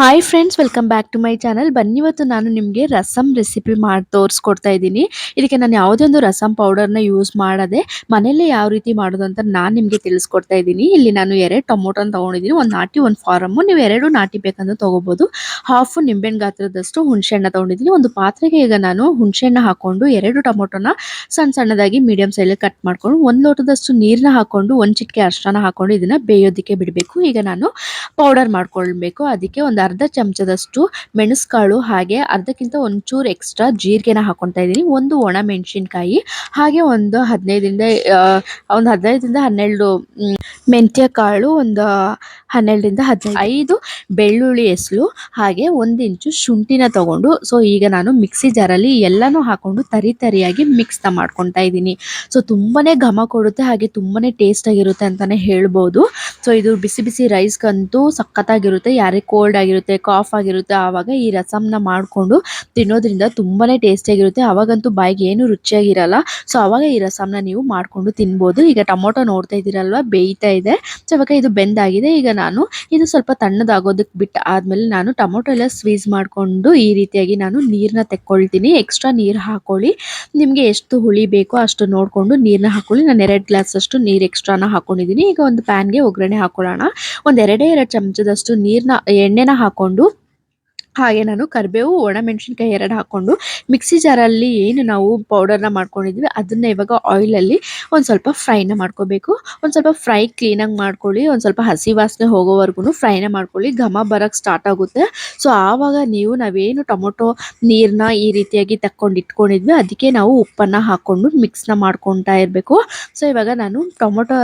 Hi friends, welcome back to my channel. ಬನ್ನಿ, ಇವತ್ತು ನಾನು ನಿಮಗೆ ರಸಮ್ ರೆಸಿಪಿ ಮಾಡಿ ತೋರಿಸ್ಕೊಡ್ತಾ ಇದ್ದೀನಿ. ಇದಕ್ಕೆ ನಾನು ಯಾವುದೇ ಒಂದು ರಸಮ್ ಪೌಡರ್ನ ಯೂಸ್ ಮಾಡದೆ ಮನೆಯಲ್ಲೇ ಯಾವ ರೀತಿ ಮಾಡೋದು ಅಂತ ನಾನು ನಿಮಗೆ ತಿಳಿಸ್ಕೊಡ್ತಾ ಇದ್ದೀನಿ. ಇಲ್ಲಿ ನಾನು 2 ಟೊಮೊಟೊನ ತೊಗೊಂಡಿದ್ದೀನಿ, ಒಂದು ನಾಟಿ ಒಂದು ಫಾರಮ್ಮು. ನೀವು 2 ನಾಟಿ ಬೇಕಂದ್ರೆ ತೊಗೋಬೋದು. ಹಾಫ್ ನಿಂಬೆಹಣ್ಣು ಗಾತ್ರದಷ್ಟು ಹುಣಸೆಹಣ್ಣ ತೊಗೊಂಡಿದ್ದೀನಿ. ಒಂದು ಪಾತ್ರೆಗೆ ಈಗ ನಾನು ಹುಣಸೆಹಣ್ಣ ಹಾಕೊಂಡು 2 ಟೊಮೊಟೊನ ಸಣ್ಣ ಸಣ್ಣದಾಗಿ ಮೀಡಿಯಂ ಸೈಜಲ್ಲಿ ಕಟ್ ಮಾಡ್ಕೊಂಡು 1 ಲೋಟದಷ್ಟು ನೀರನ್ನ ಹಾಕೊಂಡು 1 ಚಿಟಿಕೆ ಅರಿಶಿನ ಹಾಕೊಂಡು ಇದನ್ನ ಬೇಯೋದಕ್ಕೆ ಬಿಡಬೇಕು. ಈಗ ನಾನು ಪೌಡರ್ ಮಾಡ್ಕೊಳ್ಬೇಕು. ಅದಕ್ಕೆ ಒಂದು ಅರ್ಧ ಚಮಚದಷ್ಟು ಮೆಣಸುಕಾಳು, ಹಾಗೆ ಅರ್ಧಕ್ಕಿಂತ ಒಂಚೂರು ಎಕ್ಸ್ಟ್ರಾ ಜೀರಿಗೆನ ಹಾಕೊತಾ ಇದ್ದೀನಿ. ಒಂದು ಒಣ ಮೆಣಸಿನಕಾಯಿ, ಹಾಗೆ ಒಂದು 15ರಿಂದ 12 ಮೆಂತ್ಯ ಕಾಳು, ಒಂದು 12ರಿಂದ 15 ಬೆಳ್ಳುಳ್ಳಿ ಹೆಸಳು, ಹಾಗೆ 1 ಇಂಚು ಶುಂಠಿನ ತಗೊಂಡು ಈಗ ನಾನು ಮಿಕ್ಸಿ ಜಾರಲ್ಲಿ ಎಲ್ಲಾನು ಹಾಕೊಂಡು ತರಿಯಾಗಿ ಮಿಕ್ಸ್ ಮಾಡ್ಕೊತಾ ಇದ್ದೀನಿ. ತುಂಬಾನೇ ಘಮ ಕೊಡುತ್ತೆ, ಹಾಗೆ ತುಂಬಾನೇ ಟೇಸ್ಟ್ ಆಗಿರುತ್ತೆ ಅಂತಾನೆ ಹೇಳ್ಬೋದು. ಇದು ಬಿಸಿ ಬಿಸಿ ರೈಸ್ಗಂತೂ ಸಖತ್ತಾಗಿರುತ್ತೆ. ಯಾರಿಗೆ ಕೋಲ್ಡ್ ಆಗಿರುತ್ತೆ, ಕಾಫ್ ಆಗಿರುತ್ತೆ, ಆವಾಗ ಈ ರಸಮ್ನ ಮಾಡಿಕೊಂಡು ತಿನ್ನೋದ್ರಿಂದ ತುಂಬಾನೇ ಟೇಸ್ಟಿಯಾಗಿರುತ್ತೆ. ಅವಾಗಂತೂ ಬಾಯಿಗೆ ಏನು ರುಚಿಯಾಗಿರಲ್ಲ. ಆವಾಗ ಈ ರಸಮ್ನ ನೀವು ಮಾಡಿಕೊಂಡು ತಿನ್ಬೋದು. ಈಗ ಟೊಮೊಟೊ ನೋಡ್ತಾ ಇದ್ದೀರಲ್ವಾ, ಬೇಯ್ತಾ ಇದೆ. ಇವಾಗ ಇದು ಬೆಂದಾಗಿದೆ. ಈಗ ನಾನು ಇದು ಸ್ವಲ್ಪ ತಣ್ಣದಾಗೋದಕ್ಕೆ ಬಿಟ್ಟು ಆದಮೇಲೆ ನಾನು ಟೊಮೊಟೊ ಎಲ್ಲ ಸ್ವೀಸ್ ಮಾಡಿಕೊಂಡು ಈ ರೀತಿಯಾಗಿ ನಾನು ನೀರನ್ನ ತೆಕ್ಕೊಳ್ತೀನಿ. ಎಕ್ಸ್ಟ್ರಾ ನೀರು ಹಾಕೊಳ್ಳಿ. ನಿಮಗೆ ಎಷ್ಟು ಹುಳಿ ಬೇಕೋ ಅಷ್ಟು ನೋಡಿಕೊಂಡು ನೀರನ್ನ ಹಾಕೊಳ್ಳಿ. ನಾನು 2 ಗ್ಲಾಸ್ ಅಷ್ಟು ನೀರು ಎಕ್ಸ್ಟ್ರಾನ ಹಾಕೊಂಡಿದ್ದೀನಿ. ಈಗ ಒಂದು ಪ್ಯಾನ್ಗೆ ಒಗ್ಗರಣೆ ಹಾಕೊಳ್ಳೋಣ. ಒಂದು 2 ಚಮಚದಷ್ಟು ಎಣ್ಣೆನ ಹಾಕೊಂಡು, ಹಾಗೆ ನಾನು ಕರಿಬೇವು, ಒಣಮೆಣಸಿನಕಾಯಿ 2 ಹಾಕೊಂಡು ಮಿಕ್ಸಿ ಜಾರಲ್ಲಿ ಏನು ನಾವು ಪೌಡರ್ನ ಮಾಡ್ಕೊಂಡಿದ್ವಿ ಅದನ್ನ ಇವಾಗ ಆಯಿಲಲ್ಲಿ ಒಂದು ಸ್ವಲ್ಪ ಫ್ರೈನ ಮಾಡ್ಕೋಬೇಕು. ಒಂದು ಸ್ವಲ್ಪ ಫ್ರೈ ಕ್ಲೀನಾಗಿ ಮಾಡ್ಕೊಳ್ಳಿ. ಒಂದು ಸ್ವಲ್ಪ ಹಸಿ ವಾಸನೆ ಹೋಗೋವರೆಗೂ ಫ್ರೈನ ಮಾಡ್ಕೊಳ್ಳಿ. ಘಮ ಬರೋಕ್ಕೆ ಸ್ಟಾರ್ಟ್ ಆಗುತ್ತೆ. ಆವಾಗ ನಾವೇನು ಟೊಮೊಟೊ ನೀರನ್ನ ಈ ರೀತಿಯಾಗಿ ಇಟ್ಕೊಂಡಿದ್ವಿ, ಅದಕ್ಕೆ ನಾವು ಉಪ್ಪನ್ನು ಹಾಕ್ಕೊಂಡು ಮಿಕ್ಸ್ನ ಮಾಡ್ಕೊತಾ ಇರಬೇಕು. ಇವಾಗ ನಾನು ಟೊಮೊಟೊ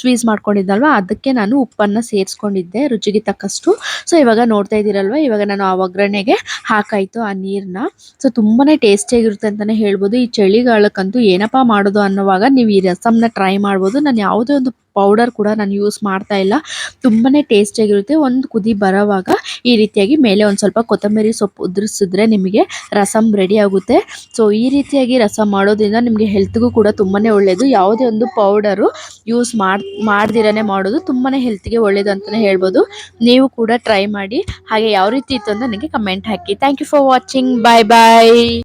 ಸ್ವೀಸ್ ಮಾಡ್ಕೊಂಡಿದ್ದಲ್ವ, ಅದಕ್ಕೆ ನಾನು ಉಪ್ಪನ್ನು ಸೇರಿಸ್ಕೊಂಡಿದ್ದೆ ರುಚಿಗೆ ತಕ್ಕಷ್ಟು. ಇವಾಗ ನೋಡ್ತಾ ಇದ್ದೀರಲ್ವ, ಇವಾಗ ನಾನು ಆ ಒಗ್ಗರಣೆಗೆ ಹಾಕಾಯ್ತು ಆ ನೀರನ್ನ. ತುಂಬಾನೇ ಟೇಸ್ಟಿಯಾಗಿರುತ್ತೆ ಅಂತಾನೆ ಹೇಳ್ಬೋದು. ಈ ಚಳಿಗಾಲಕ್ಕಂತೂ ಏನಪ್ಪಾ ಮಾಡೋದು ಅನ್ನೋವಾಗ ನೀವು ಈ ರಸಮ್ನ ಟ್ರೈ ಮಾಡ್ಬೋದು. ನಾನು ಯಾವುದೇ ಒಂದು ಪೌಡರ್ ಕೂಡ ನಾನು ಯೂಸ್ ಮಾಡ್ತಾ ಇಲ್ಲ. ತುಂಬಾನೇ ಟೇಸ್ಟಿಯಾಗಿರುತ್ತೆ. ಒಂದು ಕುದಿ ಬರೋವಾಗ ಈ ರೀತಿಯಾಗಿ ಮೇಲೆ ಒಂದು ಸ್ವಲ್ಪ ಕೊತ್ತಂಬರಿ ಸೊಪ್ಪು ಉದುರಿಸಿದ್ರೆ ನಿಮಗೆ ರಸಮ್ ರೆಡಿ ಆಗುತ್ತೆ. ಈ ರೀತಿಯಾಗಿ ರಸಮ್ ಮಾಡೋದ್ರಿಂದ ನಿಮಗೆ ಹೆಲ್ತ್ಗೂ ಕೂಡ ತುಂಬಾನೇ ಒಳ್ಳೆಯದು. ಯಾವುದೇ ಒಂದು ಪೌಡರು ಯೂಸ್ ಮಾಡ್ದಿರನೇ ಮಾಡೋದು ತುಂಬಾನೇ ಹೆಲ್ತ್ಗೆ ಒಳ್ಳೆಯದು ಅಂತಾನೆ ಹೇಳ್ಬೋದು. ನೀವು ಕೂಡ ಟ್ರೈ ಮಾಡಿ. ಹಾಗೆ ಯಾವ ರೀತಿ ಇತ್ತು ಅಂತ ನನಗೆ ಕಮೆಂಟ್ ಹಾಕಿ. Thank you for watching. Bye bye.